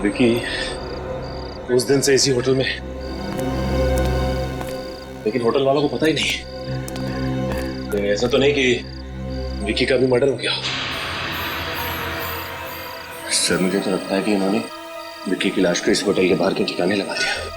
विकी उस दिन से इसी होटल में, लेकिन होटल वालों को पता ही नहीं। ऐसा तो नहीं कि विकी का भी मर्डर हो गया? सर मुझे तो लगता है कि इन्होंने विकी की लाश को इस होटल के बाहर के ठिकाने लगा दिया।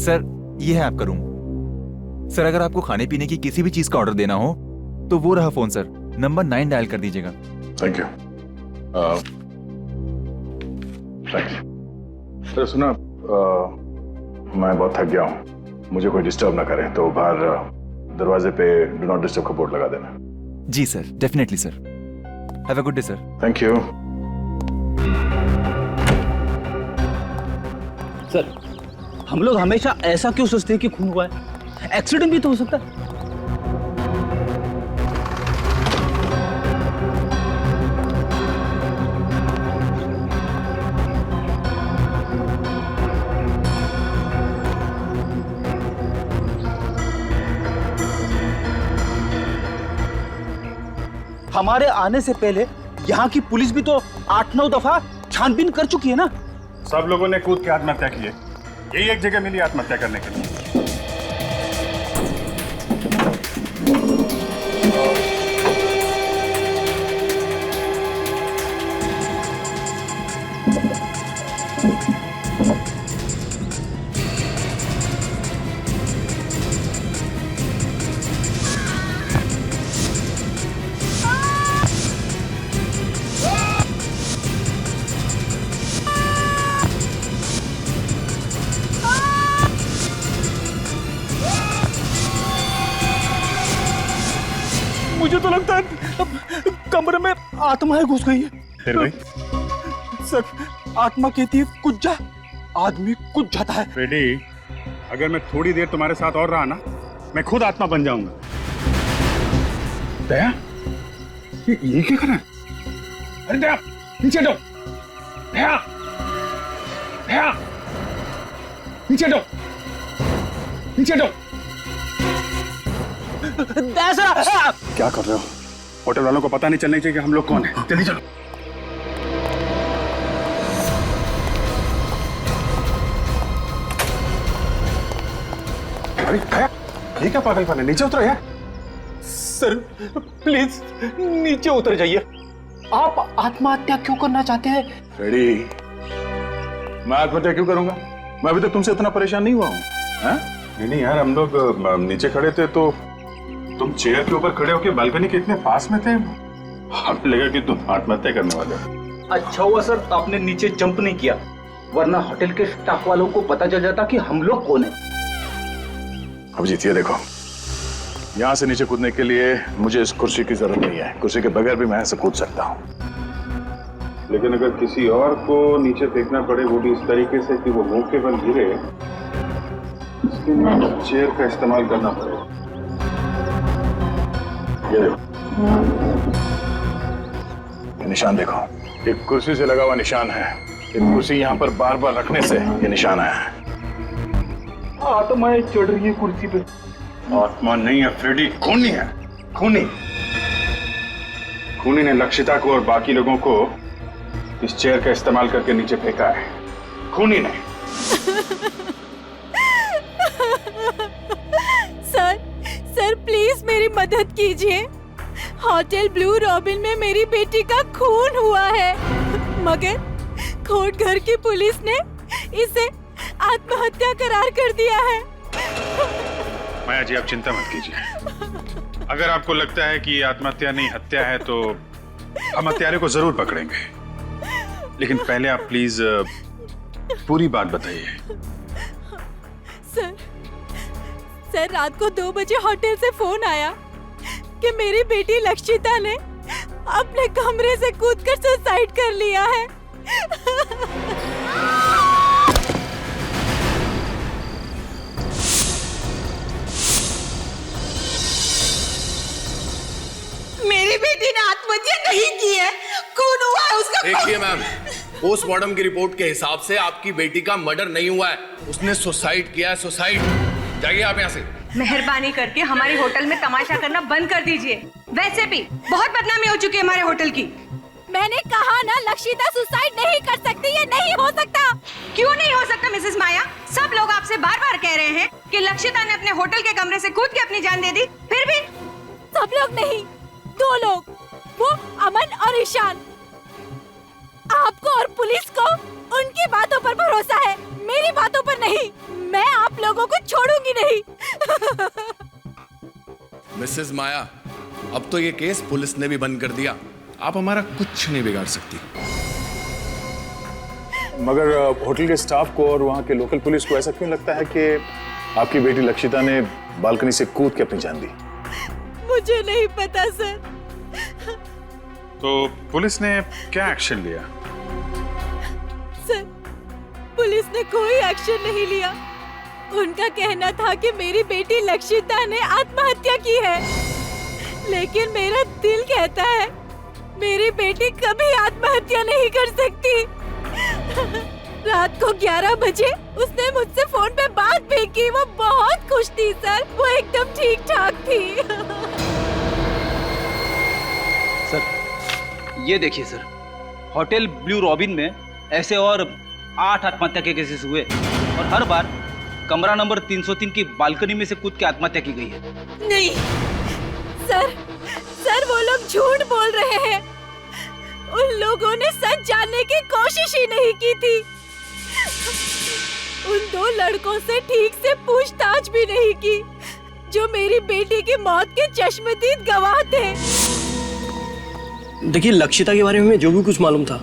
सर ये है आपका रूम। सर अगर आपको खाने पीने की किसी भी चीज का ऑर्डर देना हो तो वो रहा फोन सर, नंबर 9 डायल कर दीजिएगा। Thank you. सर सुना, मैं बहुत थक गया हूँ, मुझे कोई डिस्टर्ब ना करे तो बाहर दरवाजे पे डू नॉट डिस्टर्ब का बोर्ड लगा देना। जी sir, definitely sir. Have a good day sir. Thank you. Sir हम लोग हमेशा ऐसा क्यों सोचते हैं कि खून हुआ है? एक्सीडेंट भी तो हो सकता है। हमारे आने से पहले यहाँ की पुलिस भी तो 8-9 दफा छानबीन कर चुकी है ना। सब लोगों ने कूद के आत्महत्या की है, यही एक जगह मिली आत्महत्या करने के लिए। मुझे तो लगता है कमरे में आत्माएं घुस गई है। फिर भाई सर आत्मा कहती है कुछ जा, आदमी कुछ जाता है। रेडी, अगर मैं थोड़ी देर तुम्हारे साथ और रहा ना, मैं खुद आत्मा बन जाऊंगा। दया, ये क्या कर रहा है? अरे दया, नीचे हटो। दया, दया, नीचे हटो, नीचे हटो। क्या कर रहे हो? होटल वालों को पता नहीं चलना चाहिए कि हम लोग कौन हैं। जल्दी चलो। अरे ये क्या पागलपन है? नीचे उतरो यार। सर प्लीज नीचे उतर जाइए। आप आत्महत्या क्यों करना चाहते हैं? रेडी, मैं आत्महत्या क्यों करूंगा? मैं अभी तक तुमसे इतना परेशान नहीं हुआ हूँ। नहीं यार, हम लोग नीचे खड़े थे तो तुम चेयर के ऊपर खड़े होकर बालकनी के इतने पास में थे, हमें लगा कि तुम आत्महत्या करने वाले हो। अच्छा हुआ सर आपने नीचे जंप नहीं किया, वरना होटल के स्टाफ वालों को पता चल जाता कि हम लोग कौन है। अब जीतिए, देखो यहाँ से नीचे कूदने के लिए मुझे इस कुर्सी की जरूरत नहीं है। कुर्सी के बगैर भी मैं यहाँ से कूद सकता हूँ, लेकिन अगर किसी और को नीचे फेंकना पड़े, वो भी इस तरीके से कि वो मुंह के बल गिरे, इसके लिए चेयर का इस्तेमाल करना पड़ेगा। ये निशान देखो, एक कुर्सी से लगा हुआ निशान है। ये कुर्सी यहाँ पर बार बार रखने से ये निशान आया है। आत्माएं चढ़ रही है कुर्सी पे। आत्मा नहीं है फ्रेडी, खूनी है। खूनी खूनी ने लक्षिता को और बाकी लोगों को इस चेयर का इस्तेमाल करके नीचे फेंका है। खूनी ने। सर प्लीज मेरी मदद कीजिए। होटल ब्लू रॉबिन में मेरी बेटी का खून हुआ है, मगर कोर्ट घर की पुलिस ने इसे आत्महत्या करार कर दिया है। माया जी, आप चिंता मत कीजिए। अगर आपको लगता है कि ये आत्महत्या नहीं हत्या है तो हम हत्यारे को जरूर पकड़ेंगे, लेकिन पहले आप प्लीज पूरी बात बताइए। सर रात को 2 बजे होटल से फोन आया कि मेरी बेटी लक्षिता ने अपने कमरे से कूदकर सुसाइड कर लिया है। मेरी बेटी ने आत्महत्या नहीं की है, खून हुआ है उसका। देखिए मैम, पोस्टमार्टम की रिपोर्ट के हिसाब से आपकी बेटी का मर्डर नहीं हुआ है, उसने सुसाइड किया है। सुसाइड। जाइए आप यहाँ से। मेहरबानी करके हमारे होटल में तमाशा करना बंद कर दीजिए। वैसे भी बहुत बदनामी हो चुकी है हमारे होटल की। मैंने कहा ना, लक्षिता सुसाइड नहीं कर सकती, ये नहीं हो सकता। क्यों नहीं हो सकता मिसेस माया? सब लोग आपसे बार बार कह रहे हैं कि लक्षिता ने अपने होटल के कमरे से कूद के अपनी जान दे दी, फिर भी। सब लोग नहीं, 2 लोग, वो अमन और ईशान। आपको और पुलिस को उनकी बातों पर भरोसा है, मेरी बातों पर नहीं। मैं आप लोगों को छोड़ूंगी नहीं। मिसेस माया, अब तो ये केस पुलिस ने भी बंद कर दिया, आप हमारा कुछ नहीं बिगाड़ सकती। मगर होटल के स्टाफ को और वहाँ के लोकल पुलिस को ऐसा क्यों लगता है कि आपकी बेटी लक्षिता ने बालकनी से कूद के अपनी जान दी? मुझे नहीं पता सर। तो पुलिस ने क्या एक्शन लिया? सर पुलिस ने कोई एक्शन नहीं लिया। उनका कहना था कि मेरी बेटी लक्षिता ने आत्महत्या की है, लेकिन मेरा दिल कहता है मेरी बेटी कभी आत्महत्या नहीं कर सकती। रात को 11 बजे उसने मुझसे फोन पे बात भी की। वो बहुत खुश थी सर, वो एकदम ठीक ठाक थी। सर ये देखिए सर, होटल ब्लू रॉबिन में ऐसे और 8 आत्महत्या के केसेस हुए और हर बार कमरा नंबर 303 की बालकनी में से कूद के आत्महत्या की गई है। नहीं सर वो लोग झूठ बोल रहे हैं। उन लोगों ने सच जानने की कोशिश ही नहीं की थी। उन 2 लड़कों से ठीक से पूछताछ भी नहीं की जो मेरी बेटी की मौत के चश्मदीद गवाह थे। देखिए, लक्षिता के बारे में जो भी कुछ मालूम था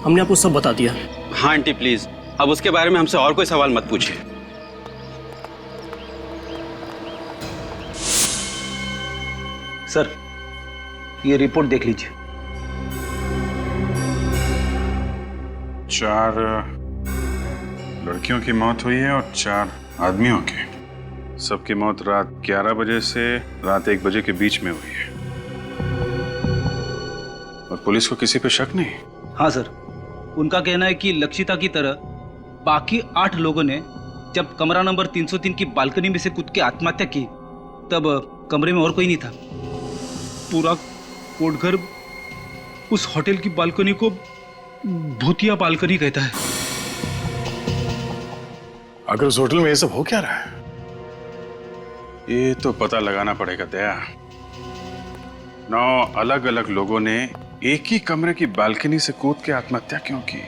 हमने आपको सब बता दिया। हाँ आंटी प्लीज, अब उसके बारे में हमसे और कोई सवाल मत पूछिए। सर ये रिपोर्ट देख लीजिए। 4 लड़कियों की मौत हुई है और 4 आदमियों की। सबकी मौत रात 11 बजे से रात 1 बजे के बीच में हुई है और पुलिस को किसी पे शक नहीं। हाँ सर, उनका कहना है कि लक्षिता की तरह बाकी 8 लोगों ने जब कमरा नंबर 303 की बालकनी में से कूद के आत्महत्या की तब कमरे में और कोई नहीं था। पूरा कोटघर उस होटल की बालकनी को भूतिया बालकनी कहता है। अगर उस होटल में ये सब हो क्या रहा है, ये तो पता लगाना पड़ेगा दया। 9 अलग अलग लोगों ने एक ही कमरे की बालकनी से कूद के आत्महत्या क्यों की?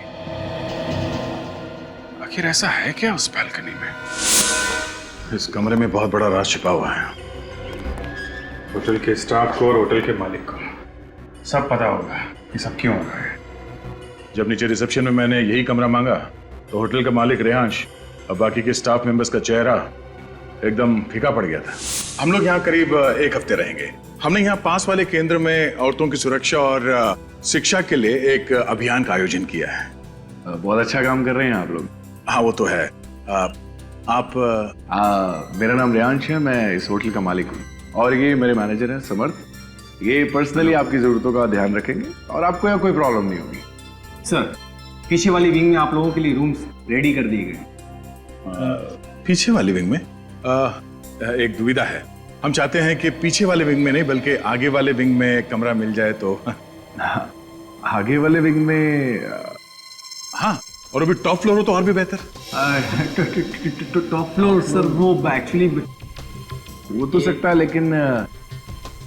आखिर ऐसा है क्या उस बालकनी में? इस कमरे में बहुत बड़ा राज छिपा हुआ है। होटल के स्टाफ को और होटल के मालिक को सब पता होगा ये सब क्यों हो रहा है। जब नीचे रिसेप्शन में मैंने यही कमरा मांगा तो होटल का मालिक रेहांश और बाकी के स्टाफ मेंबर्स का चेहरा एकदम फीका पड़ गया था। हम लोग यहाँ करीब 1 हफ्ते रहेंगे। हमने यहाँ पास वाले केंद्र में औरतों की सुरक्षा और शिक्षा के लिए एक अभियान का आयोजन किया है। बहुत अच्छा काम कर रहे हैं आप लोग। हाँ वो तो है। आप मेरा नाम रियांश है, मैं इस होटल का मालिक हूँ और ये मेरे मैनेजर हैं समर्थ। ये पर्सनली आपकी जरूरतों का ध्यान रखेंगे और आपको यहाँ कोई प्रॉब्लम नहीं होगी। सर, पीछे वाली विंग में आप लोगों के लिए रूम्स रेडी कर दिए गए। पीछे वाली विंग में एक दुविधा है। हम चाहते हैं कि पीछे वाले विंग में नहीं बल्कि आगे वाले विंग में कमरा मिल जाए तो। आगे वाले विंग में हाँ, और अभी टॉप फ्लोर हो तो और भी बेहतर। टॉप फ्लोर सर वो एक्चुअली वो तो सकता है, लेकिन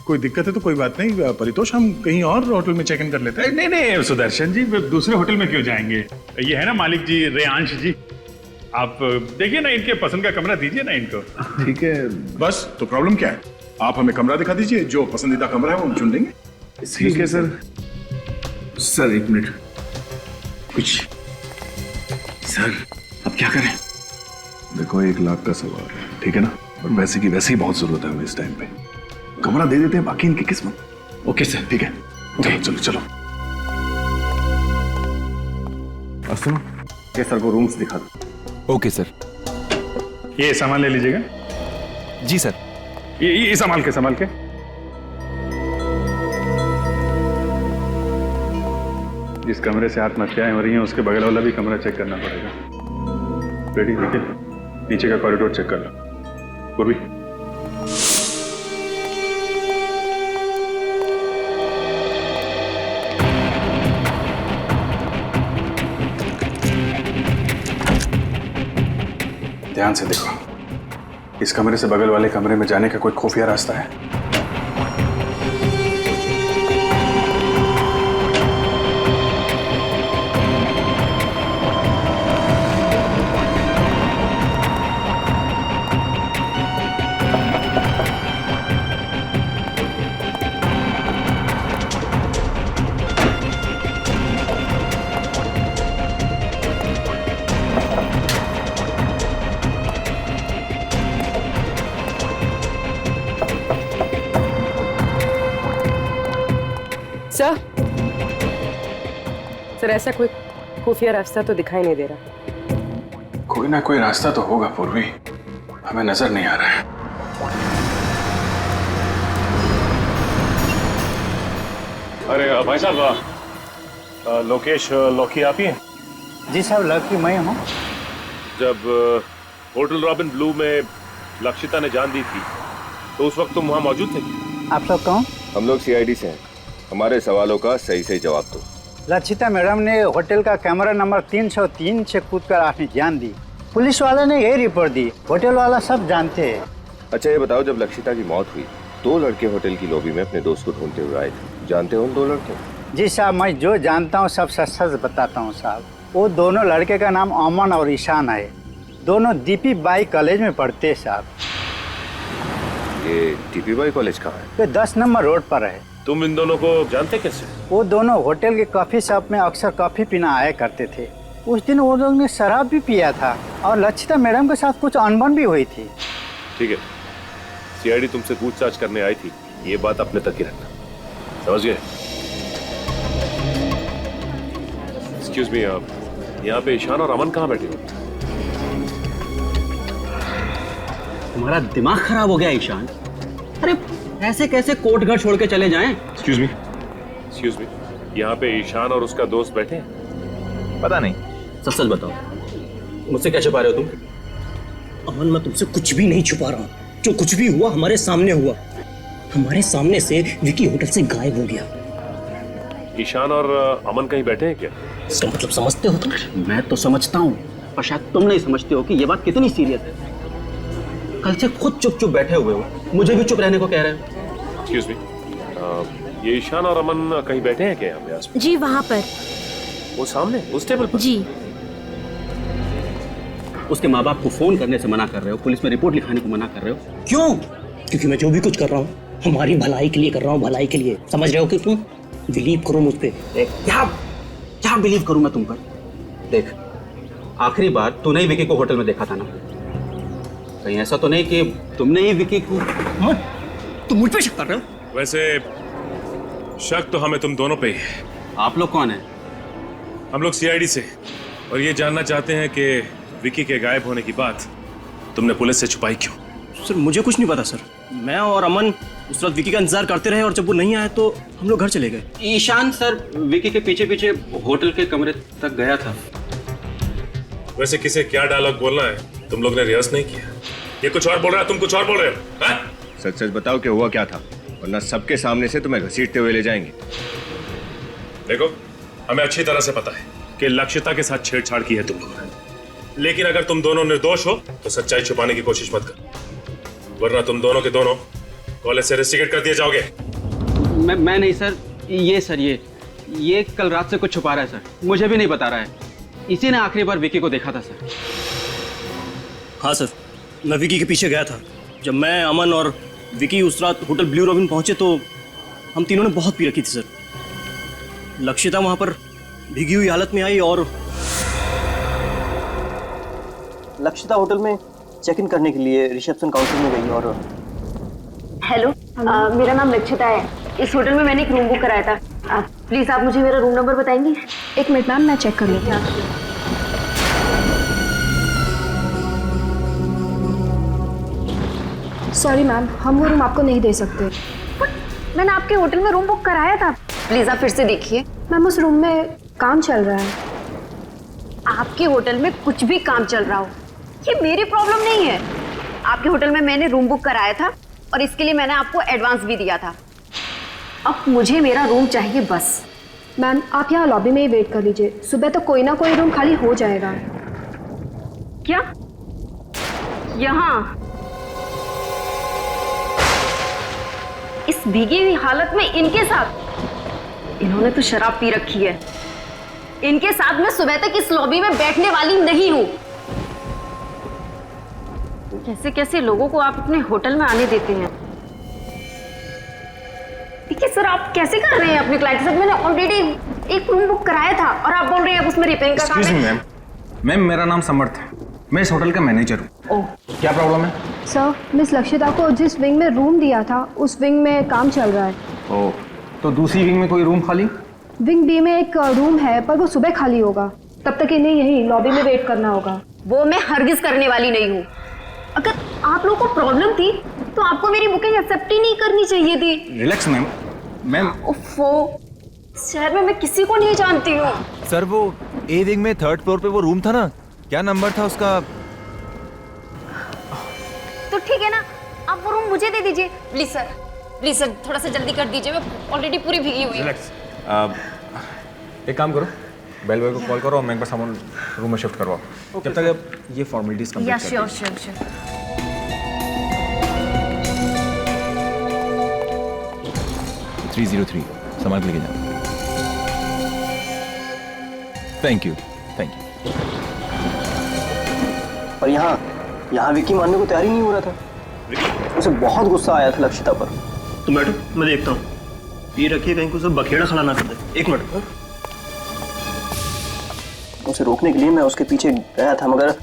कोई दिक्कत है तो कोई बात नहीं परितोष, हम कहीं और होटल में चेक इन कर लेते हैं। नहीं नहीं सुदर्शन जी, दूसरे होटल में क्यों जाएंगे? ये है ना मालिक जी रियांश जी, आप देखिए ना, इनके पसंद का कमरा दीजिए ना इनको। ठीक है, बस तो प्रॉब्लम क्या है? आप हमें कमरा दिखा दीजिए, जो पसंदीदा कमरा है वो हम चुन लेंगे। ठीक है सर। सर 1 मिनट, कुछ सर अब क्या करें? देखो 1 लाख का सवाल है, ठीक है ना, और वैसे की वैसे ही बहुत जरूरत है हमें इस टाइम पे। कमरा दे देते हैं, बाकी इनकी किस्मत। ओके सर, ठीक है, चलो चलो चलो। सुनो, ये सर को रूम्स दिखा दो। Okay sir. ये सामान ले लीजिएगा। जी सर। ये संभाल के संभाल के। जिस कमरे से आत्महत्याएं हो रही हैं उसके बगल वाला भी कमरा चेक करना पड़ेगा। रेडी देखिए, नीचे का कॉरिडोर चेक कर लो। पूर्वी, ध्यान से देखो, इस कमरे से बगल वाले कमरे में जाने का कोई खुफिया रास्ता है? सर ऐसा कोई खुफिया रास्ता तो दिखाई नहीं दे रहा। कोई ना कोई रास्ता तो होगा पूर्वी, हमें नजर नहीं आ रहा है। अरे भाई साहब, लोकेश लौकी आप ही हैं? जी साहब, लौकी मैं हूँ। जब होटल रॉबिन ब्लू में लक्षिता ने जान दी थी तो उस वक्त तुम वहाँ मौजूद थे? आप लोग कौन? हम लोग सीआईडी से हैं। हमारे सवालों का सही सही जवाब दो। लक्षिता मैडम ने होटल का कैमरा नंबर 303 से कूदकर आपने जान दी। पुलिस वाले ने यही रिपोर्ट दी, होटल वाला सब जानते हैं। अच्छा ये बताओ, जब लक्षिता की मौत हुई 2 लड़के होटल की लॉबी में अपने दोस्त को ढूंढते हुए आए थे, जानते हो उन 2 लड़के? जी साहब, मैं जो जानता हूँ सब सच सच बताता हूँ साहब। वो दोनों लड़के का नाम अमन और ईशान है। दोनों दीपी बाई कॉलेज में पढ़ते हैं साहब। ये दीपी बाई कॉलेज कहाँ है? ये 10 नंबर रोड पर है। तुम इन दोनों को जानते कैसे? वो दोनों होटल के कॉफी शॉप में अक्सर कॉफी पीना आया करते थे। उस दिन वो लोग ने शराब भी पिया था और लक्षिता मैडम के साथ कुछ अनबन भी हुई थी। ठीक है, सीआईडी तुमसे पूछताछ करने आई थी, ये बात अपने तक ही रखना, समझ गए? एक्सक्यूज मी, आप यहाँ पे ईशान और अमन कहाँ बैठे हो? तुम्हारा दिमाग खराब हो गया ईशान? अरे ऐसे कैसे कोर्ट घर छोड़ के चले जाएं? एक्सक्यूज मी, यहाँ पे ईशान और उसका दोस्त बैठे हैं? पता नहीं। सच सच बताओ, मुझसे क्या छुपा रहे हो तुम? अमन, मैं तुमसे कुछ भी नहीं छुपा रहा। जो कुछ भी हुआ हमारे सामने हुआ। हमारे सामने से विकी होटल से गायब हो गया। ईशान और अमन कहीं बैठे हैं क्या? इसका मतलब समझते हो तुम? मैं तो समझता हूँ, पर शायद तुम नहीं समझते हो कि ये बात कितनी सीरियस है। कल से खुद चुप चुप बैठे हुए हो, मुझे भी चुप रहने को कह रहे हो। एक्सक्यूज मी, ये ईशान और अमन कहीं बैठे हैं क्या यहाँ पे आसपास? जी वहाँ पर। वो सामने उस टेबल पर? जी। उसके माँ बाप को फोन करने से मना कर रहे हो, पुलिस में रिपोर्ट लिखाने को मना कर रहे हो, क्यों? क्योंकि मैं जो भी कुछ कर रहा हूँ हमारी भलाई के लिए कर रहा हूँ, भलाई के लिए। समझ रहे हो कि तुम? बिलीव करो मुझ पे। क्या बिलीव करूँ मैं तुम पर? देख, आखिरी बार तूने ही विकी को होटल में देखा था ना? कहीं ऐसा तो नहीं कि तुमने ही विकी को? तुम मुझ पे शक कर रहे हो? वैसे शक तो हमें तुम दोनों पे ही है। आप लोग कौन है? हम लोग सीआईडी से, और ये जानना चाहते हैं कि विकी के गायब होने की बात तुमने पुलिस से छुपाई क्यों? सर मुझे कुछ नहीं पता सर। मैं और अमन उस रात विकी का इंतजार करते रहे और जब वो नहीं आया तो हम लोग घर चले गए। ईशान सर विकी के पीछे पीछे होटल के कमरे तक गया था। वैसे किसे क्या डायलॉग बोलना है तुम लोग ने रिहर्स नहीं किया? ये कुछ और बोल रहा है, तुम कुछ और बोल रहे हो। हाँ? सच सच बताओ कि हुआ क्या था, वरना सबके सामने से तुम्हें घसीटते हुए ले जाएंगे। देखो, हमें अच्छी तरह से पता है कि लक्षिता के साथ छेड़छाड़ की है तुम लोगों ने, लेकिन अगर तुम दोनों निर्दोष हो तो सच्चाई छुपाने की कोशिश मत करो, वरना तुम दोनों के दोनों कॉलेज से रेस्टिकेट कर दिए जाओगे। मैं नहीं सर, ये कल रात से कुछ छुपा रहा है सर, मुझे भी नहीं बता रहा है। इसी ने आखिरी बार विकी को देखा था सर। हाँ सर, मैं विकी के पीछे गया था। जब मैं, अमन और विकी उस रात होटल ब्लू रॉबिन पहुंचे तो हम तीनों ने बहुत पी रखी थी सर। लक्षिता वहां पर भीगी हुई हालत में आई और लक्षिता होटल में चेक इन करने के लिए रिसेप्शन काउंटर में गई और हेलो, मेरा नाम लक्षिता है। इस होटल में मैंने एक रूम बुक कराया था। प्लीज आप मुझे मेरा रूम नंबर बताएंगी? एक मिनट मैम, मैं चेक कर लेती हूँ। सॉरी मैम, हम वो रूम आपको नहीं दे सकते। मैंने आपके होटल में रूम बुक कराया था। प्लीज आप फिर से देखिए। मैम उस रूम में काम चल रहा है। आपके होटल में कुछ भी काम चल रहा हो, ये मेरी प्रॉब्लम नहीं है। आपके होटल में मैंने रूम बुक कराया था और इसके लिए मैंने आपको एडवांस भी दिया था। अब मुझे मेरा रूम चाहिए बस। मैम आप यहाँ लॉबी में ही वेट कर लीजिए, सुबह तक कोई ना कोई रूम खाली हो जाएगा। क्या? यहाँ इस भीगी हुई हालत में इनके साथ? इन्होंने तो शराब पी रखी है। इनके साथ मैं सुबह तक इस लॉबी में बैठने वाली नहीं हूँ। कैसे कैसे लोगों को आप अपने होटल में आने देते हैं? देखिए सर, आप कैसे कर रहे हैं अपने क्लाइंट के साथ? मैंने ऑलरेडी एक रूम बुक कराया था और आप बोल रहे हैं अब उसमें रिपेयरिंग का काम है। मैम मेरा नाम समर्थ है, मैं इस होटल का मैनेजर हूँ। क्या प्रॉब्लम है? सर मिस लक्षिता को जिस विंग में रूम दिया था उस विंग में काम चल रहा है। ओह, तो दूसरी विंग में कोई रूम खाली? विंग बी में एक रूम है पर वो सुबह खाली होगा, तब तक इन्हें यही लॉबी में वेट करना होगा। वो मैं हरगिज करने वाली नहीं हूँ। अगर आप लोगों को प्रॉब्लम थी तो आपको मेरी बुकिंग एक्सेप्ट ही नहीं करनी चाहिए थी। Relax ma'am. ओफो, शहर में मैं किसी को नहीं जानती हूँ। सर वो ए विंग में 3rd फ्लोर पे वो रूम था ना, क्या नंबर था उसका? तो ठीक है ना, आप वो रूम मुझे दे दीजिए। प्लीज सर थोड़ा सा जल्दी कर दीजिए, मैं ऑलरेडी पूरी भीगी हुई हूँ। रिलैक्स। एक काम करो, बेल बॉय को कॉल करो और मैं एक बार सामान रूम में शिफ्ट करवाओ, जब तक अब ये फॉर्मेलिटीज कंप्लीट कर श्योर। 303 सामान लेके जाओ। Thank you. और यहाँ विकी मानने को तैयार ही नहीं हो रहा था। उसे बहुत गुस्सा आया था लक्षिता पर। तुम बैठो, मैं देखता हूँ। ये रखिए कहीं को सब बखेड़ा खड़ा ना कर दे। एक मिनट। उसे रोकने के लिए मैं उसके पीछे गया था, मगर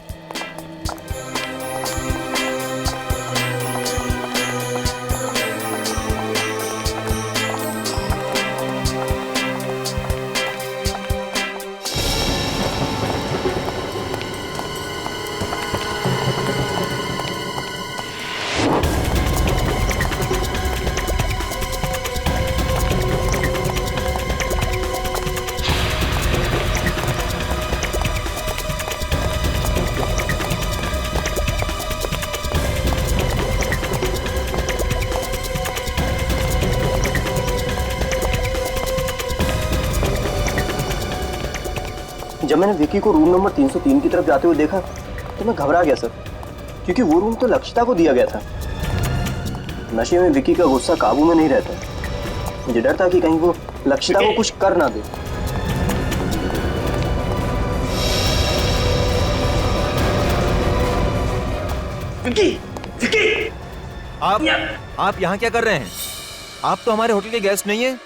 जब मैंने विकी को रूम नंबर 303 की तरफ जाते हुए देखा तो मैं घबरा गया सर, क्योंकि वो रूम तो लक्षिता को दिया गया था। नशे में विकी का गुस्सा काबू में नहीं रहता। मुझे डर था कि कहीं वो लक्षिता को कुछ कर ना दे। विकी! आप यहाँ क्या कर रहे हैं? आप तो हमारे होटल के गेस्ट नहीं हैं।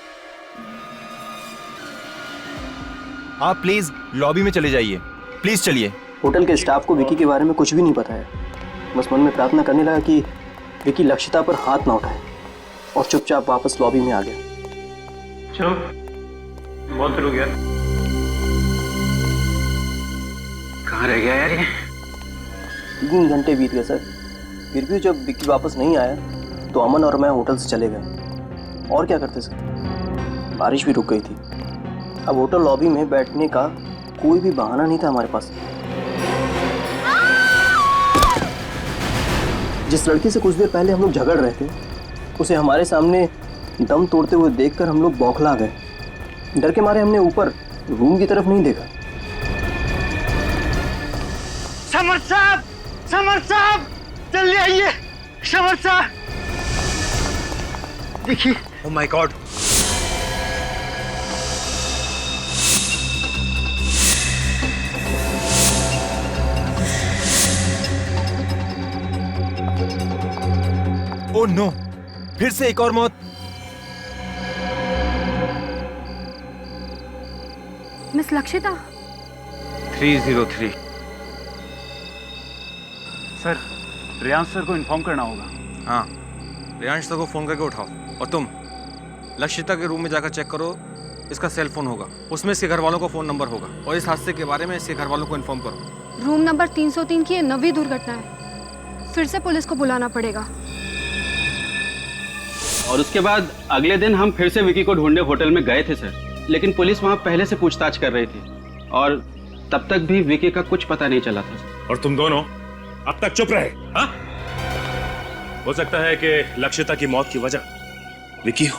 आप प्लीज लॉबी में चले जाइए, प्लीज चलिए। होटल के स्टाफ को विकी के बारे में कुछ भी नहीं पता है। बस मन में प्रार्थना करने लगा कि विकी लक्षिता पर हाथ ना उठाए और चुपचाप वापस लॉबी में आ गया। चलो बहुत देर हो गया। कहाँ रह गया यार ये? 3 घंटे बीत गए सर। फिर भी जब विक्की वापस नहीं आया तो अमन और मैं होटल से चले गए। और क्या करते सर, बारिश भी रुक गई थी। अब होटल लॉबी में बैठने का कोई भी बहाना नहीं था हमारे पास। जिस लड़की से कुछ देर पहले हम लोग झगड़ रहे थे, उसे हमारे सामने दम तोड़ते हुए देखकर हम लोग बौखला गए। डर के मारे हमने ऊपर रूम की तरफ नहीं देखा। समर साहब जल्दी आइए। समर साहब देखिए। Oh my god, oh no, फिर से एक और मौत। Miss Lakshita. 303। Sir, Riyansh sir को इन्फॉर्म करना होगा। हाँ, रियांश सर को फोन करके उठाओ। और तुम लक्षिता के रूम में जाकर चेक करो, इसका सेल फोन होगा, उसमें इसके घर वालों का फोन नंबर होगा, और इस हादसे के बारे में इसके घर वालों को इन्फॉर्म करो। रूम नंबर 303 की 9वीं दुर्घटना है। फिर से पुलिस को बुलाना पड़ेगा। और उसके बाद अगले दिन हम फिर से विकी को ढूंढने होटल में गए थे सर, लेकिन पुलिस वहाँ पहले से पूछताछ कर रही थी और तब तक भी विकी का कुछ पता नहीं चला था। और तुम दोनों अब तक चुप रहे। हाँ, हो सकता है कि लक्षिता की मौत की वजह विकी हो।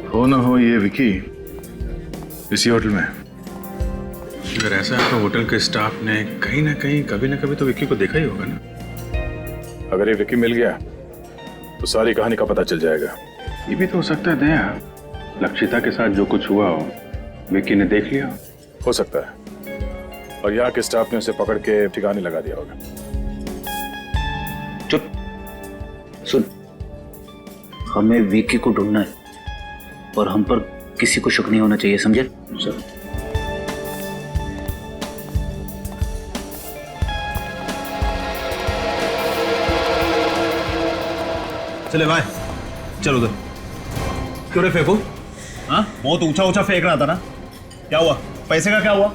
हो ना हो ये विकी इसी होटल में। अगर ऐसा है तो होटल के स्टाफ ने कहीं ना कहीं कभी ना कभी तो विकी को देखा ही होगा ना। अगर ये विकी मिल गया तो सारी कहानी का पता चल जाएगा। ये भी तो हो सकता है दया, लक्षिता के साथ जो कुछ हुआ हो विकी ने देख लिया हो सकता है, और यहाँ के स्टाफ ने उसे पकड़ के ठिकाने लगा दिया होगा। चुप, सुन, हमें विकी को ढूंढना है और हम पर किसी को शक नहीं होना चाहिए, समझे? सर चले भाई, चलो उधर। क्यों रे फेंको? हाँ, बहुत ऊंचा ऊंचा फेंक रहा था ना। क्या हुआ? पैसे का क्या हुआ?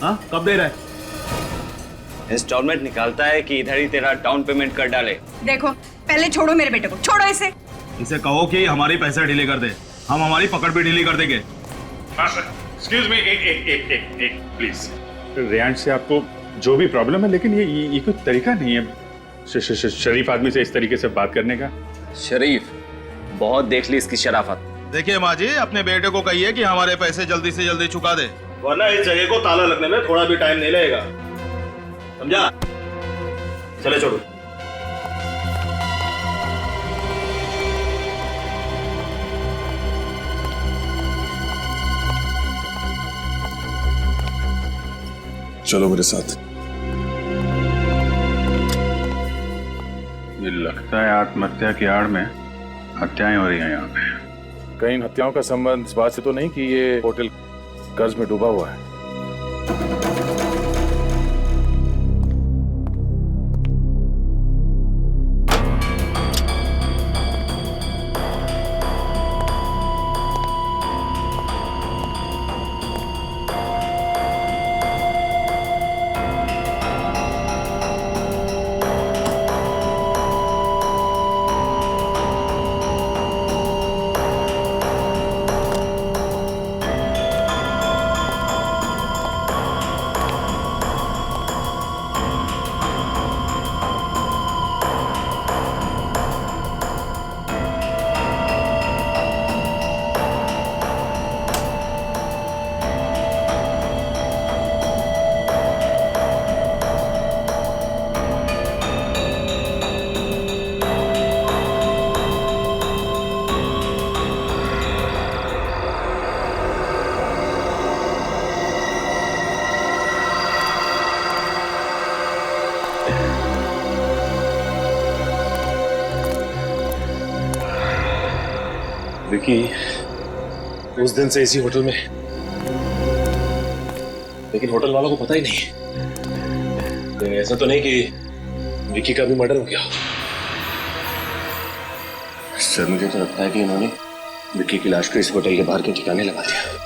हाँ, कब दे रहा है? इंस्टॉलमेंट निकालता है कि इधर ही तेरा डाउन पेमेंट कर डाले। देखो, पहले छोड़ो मेरे बेटे को, छोड़ो इसे। इसे कहो कि हमारी पैसा डिले कर दे, हम हमारी पकड़ भी डिले कर देंगे। एक्सक्यूज मी, एक प्लीज। रियांश से आपको जो भी प्रॉब्लम है, लेकिन ये कोई तरीका नहीं है शरीफ आदमी से इस तरीके से बात करने का। शरीफ, बहुत देख ली इसकी शराफत। देखिए माँ जी, अपने बेटे को कहिए कि हमारे पैसे जल्दी से जल्दी चुका दे, वरना इस जगह को ताला लगने में थोड़ा भी टाइम नहीं लगेगा, समझा? चले छोड़ो। चलो मेरे साथ। ये लगता है आत्महत्या की आड़ में हत्याएं हो रही हैं यहाँ पे। कहीं इन हत्याओं का संबंध इस बात से तो नहीं कि ये होटल कर्ज में डूबा हुआ है? विकी उस दिन से इसी होटल में, लेकिन होटल वालों को पता ही नहीं। ऐसा तो नहीं कि विकी का भी मर्डर हो गया? सर मुझे तो लगता है कि इन्होंने विकी की लाश को इस होटल के बाहर के ठिकाने लगा दिया।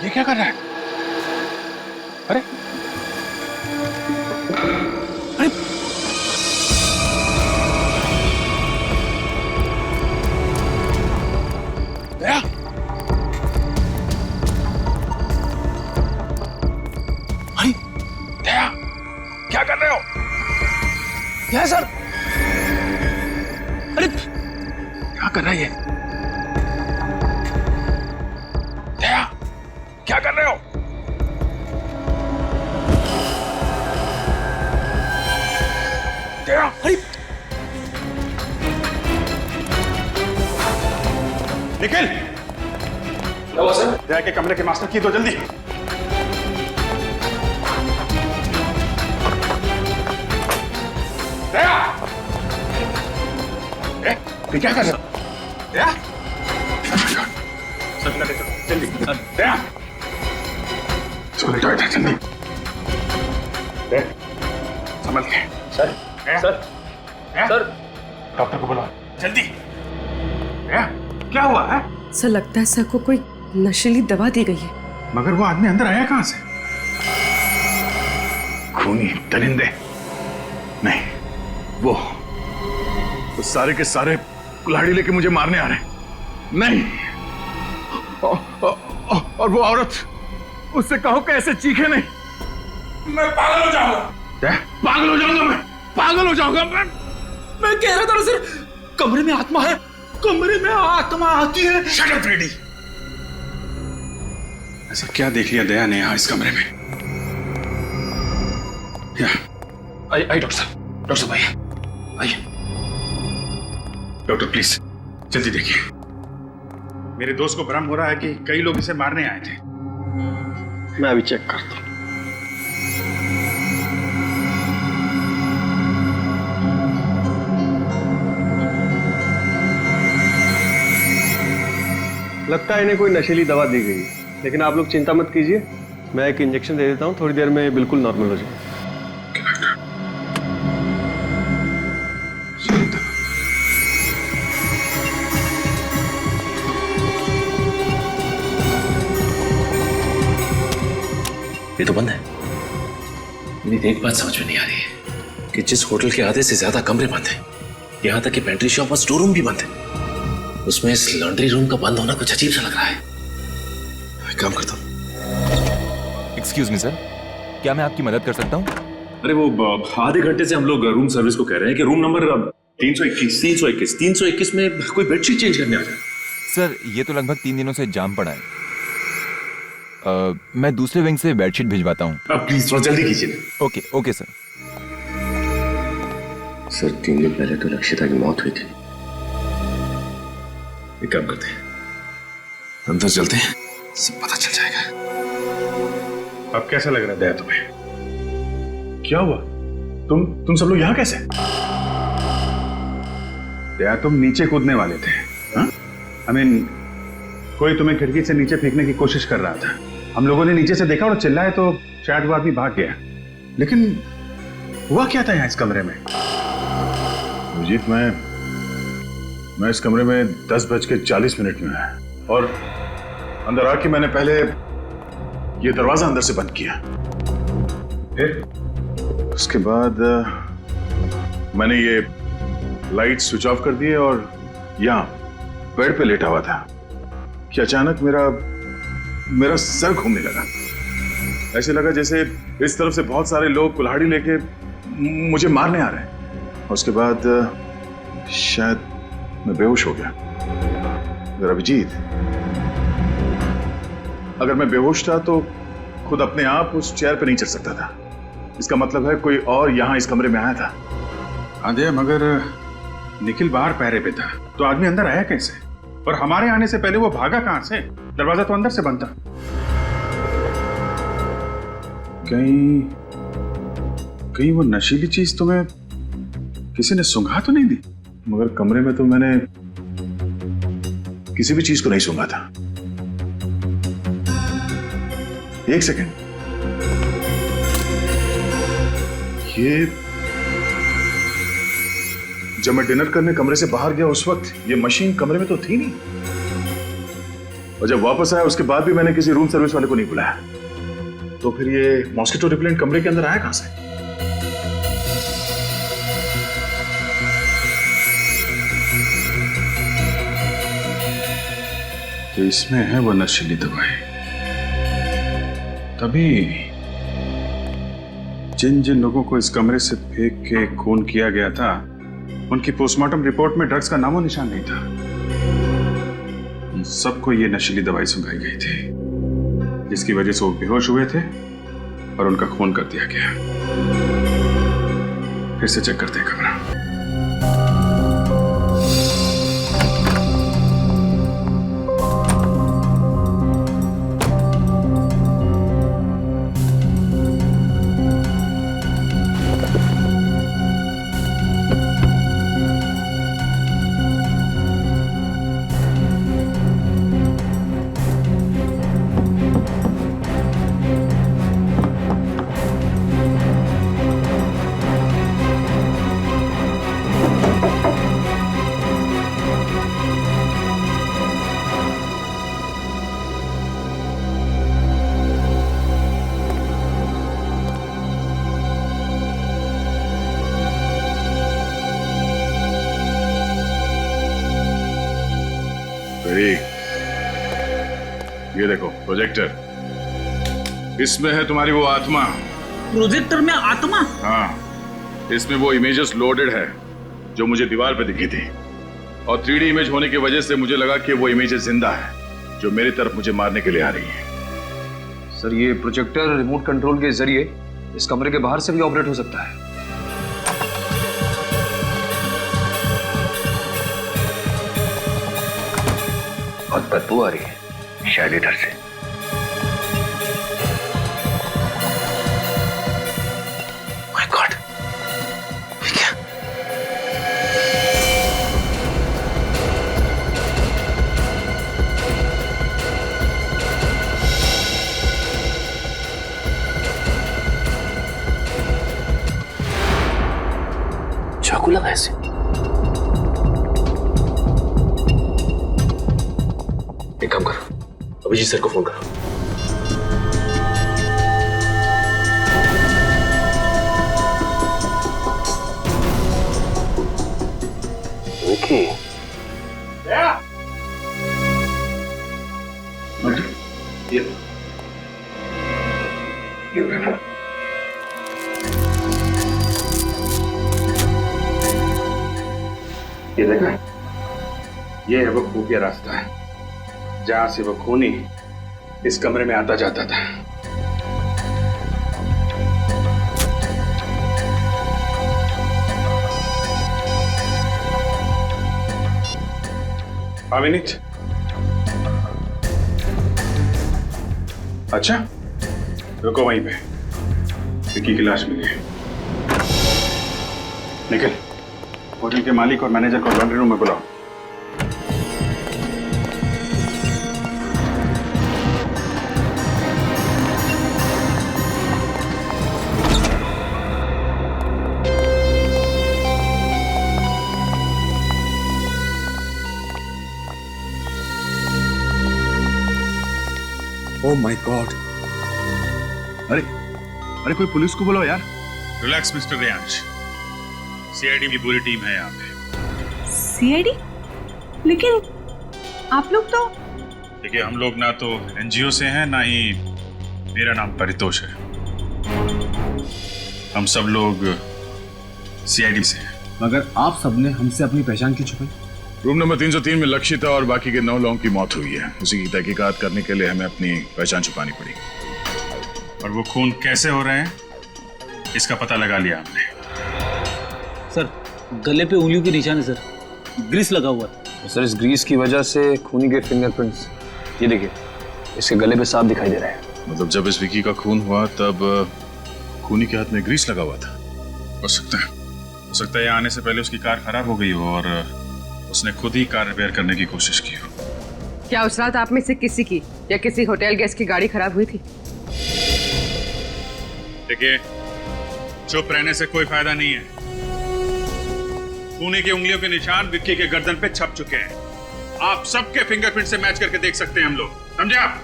ये क्या कर रहा है? अरे अरे दया, अरे दया क्या कर रहे हो? क्या सर? अरे क्या कर रहा है ये? दया क्या कर रहे हो? दया, अरे निखिल, क्या हुआ सर? दया के कमरे के मास्टर की दो जल्दी। दया, ये क्या कर रहे हो? दया, जल्दी दया, चलो इधर जल्दी। समझ गए सर? सर डॉक्टर को बुलाओ जल्दी। क्या हुआ है? सर लगता है सर को कोई नशीली दवा दी गई है। मगर वो आदमी अंदर आया कहां से? खूनी दरिंदे नहीं, वो सारे के सारे कुल्हाड़ी लेके मुझे मारने आ रहे हैं। नहीं, और वो औरत, उससे कहो कैसे चीखे नहीं। मैं पागल हो जाऊंगा। पागल हो जाऊंगा मैं, पागल हो जाऊंगा मैं कह रहा था ना सर, कमरे में आत्मा है, कमरे में आत्मा आती है। Shut up ready. ऐसा क्या देख लिया दया ने यहाँ इस कमरे में? आइए डॉक्टर साहब आइए आइए। डॉक्टर प्लीज जल्दी देखिए। मेरे दोस्त को भ्रम हो रहा है कि कई लोग इसे मारने आए थे। मैं अभी चेक करता हूँ। लगता है इन्हें कोई नशीली दवा दी गई है, लेकिन आप लोग चिंता मत कीजिए, मैं एक इंजेक्शन दे देता हूँ, थोड़ी देर में बिल्कुल नॉर्मल हो जाएगा। ये तो बंद है। मेरी एक बात समझ में नहीं आ रही है कि जिस होटल के आधे से ज्यादा कमरे बंद हैं, यहाँ तक कि पेंट्री शॉप और स्टोर रूम भी बंद है, उसमें इस लॉन्ड्री रूम का बंद होना कुछ अजीब सा लग रहा है। एक काम करता हूँ। एक्सक्यूज मी सर, क्या मैं आपकी मदद कर सकता हूँ? अरे वो आधे घंटे से हम लोग रूम सर्विस को कह रहे हैं कि रूम नंबर 321 में कोई बेडशीट चेंज करने आ जाए। सर ये तो लगभग 3 दिनों से जाम पड़ा है। मैं दूसरे विंग से बेडशीट भिजवाता हूँ। प्लीज थोड़ा जल्दी कीजिए। Okay okay sir. सर 3 दिन पहले तो लक्षिता की मौत हुई थी। एक काम करते हैं, अंदर चलते हैं, सब पता चल जाएगा। अब कैसा लग रहा है दया तुम्हें? क्या हुआ? तुम सब लोग यहां कैसे? दया तुम नीचे कूदने वाले थे। I mean, कोई तुम्हें खिड़की से नीचे फेंकने की कोशिश कर रहा था। हम लोगों ने नीचे से देखा और चिल्लाए तो शायद वो आदमी भाग गया, लेकिन हुआ क्या था यहाँ इस कमरे में? अभिजीत, मैं इस कमरे में 10:40 में आया और अंदर आके मैंने पहले ये दरवाजा अंदर से बंद किया, फिर उसके बाद मैंने ये लाइट स्विच ऑफ कर दिए और यहाँ बेड पे लेटा हुआ था कि अचानक मेरा सर घूमने लगा। ऐसे लगा जैसे इस तरफ से बहुत सारे लोग कुल्हाड़ी लेके मुझे मारने आ रहे हैं। और उसके बाद शायद मैं बेहोश हो गया। अगर अभिजीत, अगर मैं बेहोश था तो खुद अपने आप उस चेयर पे नहीं चढ़ सकता था। इसका मतलब है कोई और यहां इस कमरे में आया था। हाँ दे, मगर निखिल बाहर पहरे पे था तो आदमी अंदर आया कैसे? और हमारे आने से पहले वो भागा कहां से? दरवाजा तो अंदर से बंद था। कहीं वो नशीली चीज तुम्हें किसी ने सूंघा तो नहीं दी? मगर कमरे में तो मैंने किसी भी चीज को नहीं सूंघा था। एक सेकंड, ये जब मैं डिनर करने कमरे से बाहर गया उस वक्त ये मशीन कमरे में तो थी नहीं, और जब वापस आया उसके बाद भी मैंने किसी रूम सर्विस वाले को नहीं बुलाया, तो फिर ये मॉस्किटो रिपेलेंट कमरे के अंदर आया कहां से? तो इसमें है वो नशीली दवाई। तभी जिन जिन लोगों को इस कमरे से फेंक के खून किया गया था उनकी पोस्टमार्टम रिपोर्ट में ड्रग्स का नामो निशान नहीं था। उन सबको ये नशीली दवाई सुंघाई गई थी, जिसकी वजह से वो बेहोश हुए थे और उनका खून कर दिया गया। फिर से चेक करते हैं कमरा। ये देखो प्रोजेक्टर, इसमें है तुम्हारी वो आत्मा। प्रोजेक्टर में आत्मा? हाँ, इसमें वो इमेजेस लोडेड है जो मुझे दीवार पे दिखी थी, और 3D इमेज होने की वजह से मुझे लगा कि वो इमेजेस जिंदा है जो मेरी तरफ मुझे मारने के लिए आ रही है। सर, ये प्रोजेक्टर रिमोट कंट्रोल के जरिए इस कमरे के बाहर से भी ऑपरेट हो सकता है। बहुत बदबू आ रही है, शायद इधर से। माय गॉड, ये क्या? चाकू लगा ऐसे? एक काम करो, अभिजीत सर को फोन करो। विकी, ये देखा, ये है वो खुफिया रास्ता है जहां से वो खूनी इस कमरे में आता जाता था। अविनीत, अच्छा रुको वहीं पे, विकी की लाश मिली है। निकल, होटल के मालिक और मैनेजर को लॉन्ड्री रूम में बुलाओ। ओह माय गॉड, अरे कोई पुलिस को बुलाओ यार। रिलैक्स मिस्टर रेयांश, सीआईडी की पूरी टीम है यहाँ पे। सीआईडी? लेकिन आप लोग तो... देखिए, हम लोग ना तो एनजीओ से हैं, ना ही मेरा नाम परितोष है। हम सब लोग सीआईडी से हैं। मगर आप सबने हमसे अपनी पहचान क्यों छुपाई? रूम नंबर 303 में लक्षिता और बाकी के 9 लोगों की मौत हुई है। उसी की तहकीकात करने के लिए हमें अपनी पहचान छुपानी पड़ी। और वो खून कैसे हो रहे हैं इसका पता लगा लिया हमने। सर, गले पे उंगलियों के निशान है सर, ग्रीस लगा हुआ है। सर, इस ग्रीस की वजह से खूनी के फिंगरप्रिंट्स, ये देखिए, इसके गले पे साफ दिखाई दे रहा है। मतलब जब इस विकी का खून हुआ तब खूनी के हाथ में ग्रीस लगा हुआ था। हो सकता है यहाँ आने से पहले उसकी कार खराब हो गई हो और उसने खुद ही कार रिपेयर करने की कोशिश की हो। क्या उस रात आप में से किसी की या किसी होटल गेस्ट की गाड़ी खराब हुई थी? देखिए, चुप रहने से कोई फायदा नहीं है। खूनी की उंगलियों के निशान विक्की के गर्दन पे छप चुके हैं। आप सबके फिंगरप्रिंट से मैच करके देख सकते हैं हम लोग, समझे आप?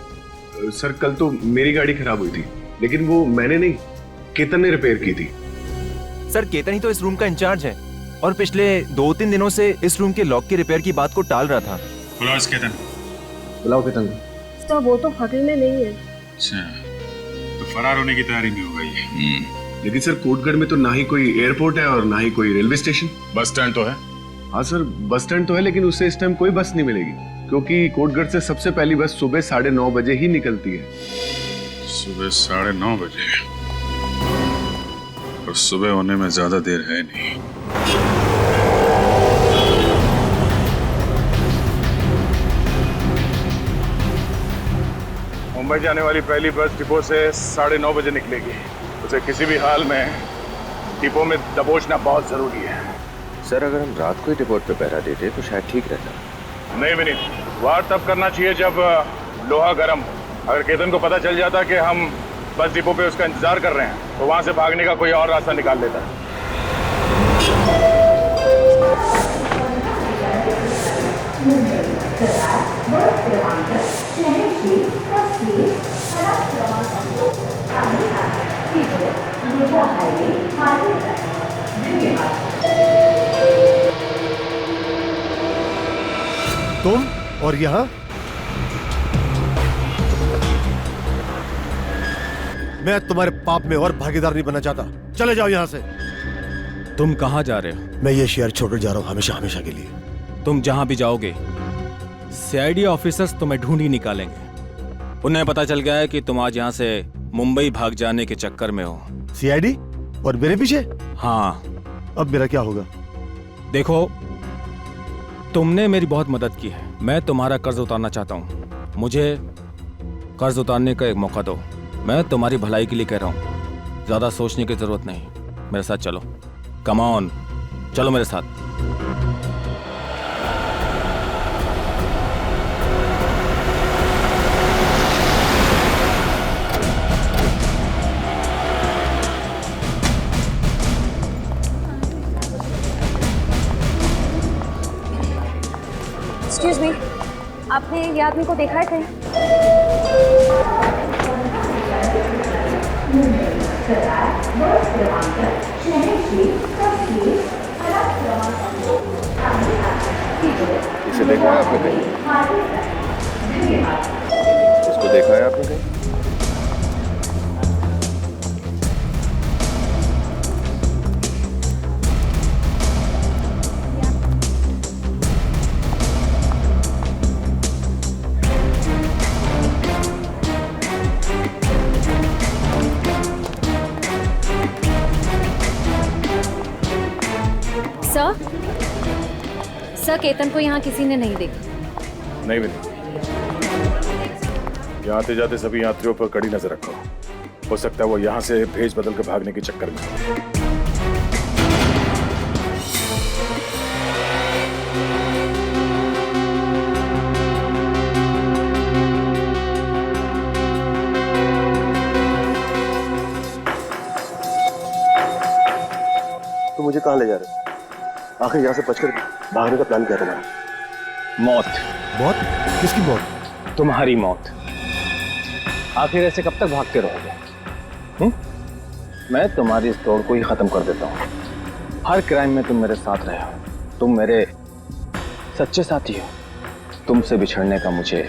सर, कल तो मेरी गाड़ी खराब हुई थी, लेकिन वो मैंने नहीं, केतन ने रिपेयर की थी। सर, केतन ही तो इस रूम का इंचार्ज है और पिछले 2-3 दिनों से इस रूम के लॉक के रिपेयर की बात को टाल रहा था। बुलाओ इस केतन। बुलाओ केतन। तो वो तो होटल में नहीं है। अच्छा, तो फरार होने की तैयारी में होगा ये। लेकिन सर, कोटगढ़ में तो ना ही कोई एयरपोर्ट है और ना ही कोई रेलवे स्टेशन। बस स्टैंड तो है। हाँ सर, बस स्टैंड तो है, लेकिन उससे इस टाइम कोई बस नहीं मिलेगी, क्योंकि कोटगढ़ से सबसे पहली बस सुबह 9:30 बजे ही निकलती है। सुबह 9:30 बजे? और सुबह होने में ज्यादा देर है नहीं। मुंबई जाने वाली पहली बस डिपो से 9:30 बजे निकलेगी। उसे किसी भी हाल में डिपो में दबोचना बहुत जरूरी है। सर, अगर हम रात को ही डिपोट पे पहरा देते तो शायद ठीक रहता। नहीं विनीत, वार तब करना चाहिए जब लोहा गर्म हो। अगर केतन को पता चल जाता कि हम बस डिपो पे उसका इंतजार कर रहे हैं तो वहां से भागने का कोई और रास्ता निकाल लेता। तुम और यहाँ? मैं तुम्हारे पाप में और भागीदार नहीं बनना चाहता। चले जाओ यहाँ से। तुम कहाँ जा रहे हो? मैं ये शहर छोड़कर जा रहा हूँ हमेशा हमेशा के लिए। तुम जहां भी जाओगे सीआईडी ऑफिसर्स तुम्हें ढूंढ ही निकालेंगे। उन्हें पता चल गया है कि तुम आज यहाँ से मुंबई भाग जाने के चक्कर में हो। सीआईडी और मेरे पीछे? हाँ। अब मेरा क्या होगा? देखो, तुमने मेरी बहुत मदद की है। मैं तुम्हारा कर्ज उतारना चाहता हूँ। मुझे कर्ज उतारने का एक मौका दो। मैं तुम्हारी भलाई के लिए कह रहा हूँ, ज्यादा सोचने की जरूरत नहीं। मेरे साथ चलो, कम ऑन, चलो मेरे साथ। एक्सक्यूज मी, आपने ये आदमी को देखा है कहीं? इसे देखा है आपने कहीं? इसको देखा है आपने कहीं? सर, केतन को यहाँ किसी ने नहीं देखा। नहीं मिली। यहाँ आते जाते सभी यात्रियों पर कड़ी नजर रखो। हो सकता है वो यहाँ से भेज बदल कर भागने के चक्कर में। तो मुझे कहाँ ले जा रहे हो? आखिर यहाँ से बचकर भागने का प्लान क्या तुम्हारा? मौत। मौत? किसकी मौत? तुम्हारी मौत। आखिर ऐसे कब तक भागते रहोगे? मैं तुम्हारी इस दौड़ को ही खत्म कर देता हूँ। हर क्राइम में तुम मेरे साथ रहे हो, तुम मेरे सच्चे साथी हो। तुमसे बिछड़ने का मुझे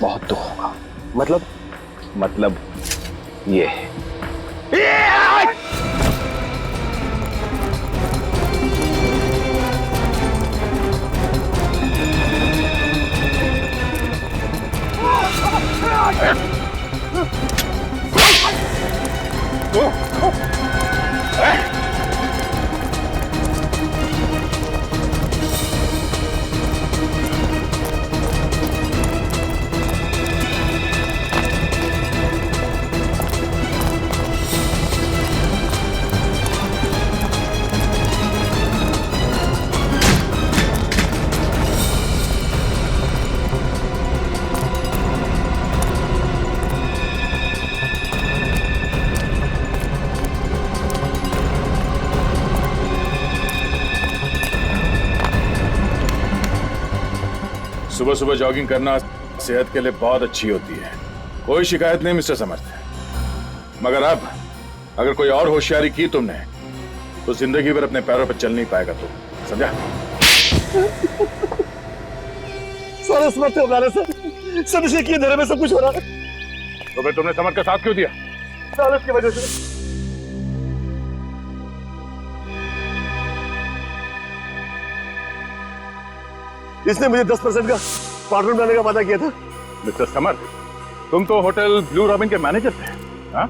बहुत दुख होगा। मतलब ये है। सुबह सुबह जॉगिंग करना सेहत के लिए बहुत अच्छी होती है। कोई शिकायत नहीं मिस्टर समर्थ। मगर अब अगर कोई और होशियारी की तुमने तो जिंदगी भर अपने पैरों पर चल नहीं पाएगा तुम, समझा? सारा समर्थ हो रहा है सर। सब इसी की अंधेरे में सब कुछ हो रहा है। तो फिर तुमने समर्थ का साथ क्यों दिया? सारस की वजह से। इसने मुझे 10% का पार्टनर बनाने का वादा किया था। मिस्टर समर्थ, तुम तो होटल ब्लू रॉबिन के मैनेजर थे। हाँ?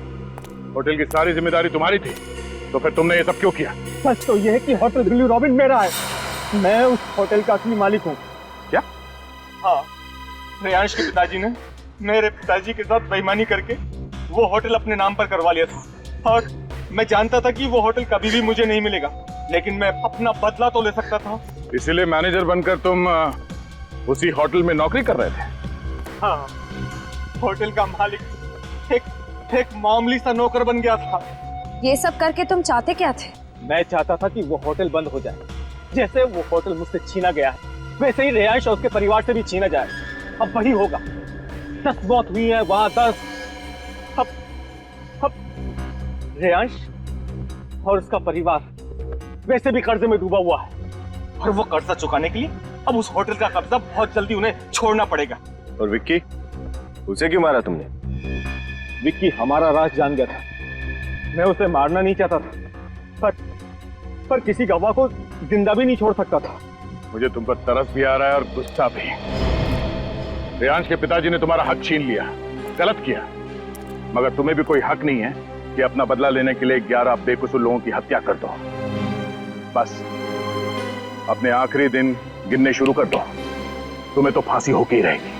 होटल की सारी जिम्मेदारी तुम्हारी थी, तो फिर तुमने ये सब क्यों किया? सच तो यह है कि होटल ब्लू रॉबिन मेरा है। मैं उस होटल का असली मालिक हूँ। क्या? हाँ, रेयांश के पिताजी ने मेरे पिताजी के साथ बेईमानी करके वो होटल अपने नाम पर करवा लिया था, और मैं जानता था कि वो होटल कभी भी मुझे नहीं मिलेगा, लेकिन मैं अपना बदला तो ले सकता था। इसीलिए मैनेजर बनकर तुम उसी होटल में नौकरी कर रहे थे? हाँ, होटल का मालिक एक मामूली सा नौकर बन गया था। ये सब करके तुम चाहते क्या थे? मैं चाहता था कि वो होटल बंद हो जाए। जैसे वो होटल मुझसे छीना गया है, वैसे ही रेयांश और उसके परिवार से भी छीना जाए। अब वही होगा। 10 मौत हुई है वहां, 10। अब रेयांश और उसका परिवार वैसे भी कर्जे में डूबा हुआ है, और वो कर्जा चुकाने के लिए अब उस होटल का कब्जा बहुत जल्दी उन्हें छोड़ना पड़ेगा। और विक्की, उसे क्यों मारा तुमने? विक्की हमारा राज जान गया था। मैं उसे मारना नहीं चाहता था, पर किसी गवाह को जिंदा भी नहीं छोड़ सकता था। मुझे तुम पर तरस भी आ रहा है और गुस्सा भी। रेयांश के पिताजी ने तुम्हारा हक छीन लिया, गलत किया, मगर तुम्हें भी कोई हक नहीं है कि अपना बदला लेने के लिए 11 बेकसूर लोगों की हत्या कर दो। बस अपने आखिरी दिन गिनने शुरू कर दो, तुम्हें तो फांसी होके ही रहेगी।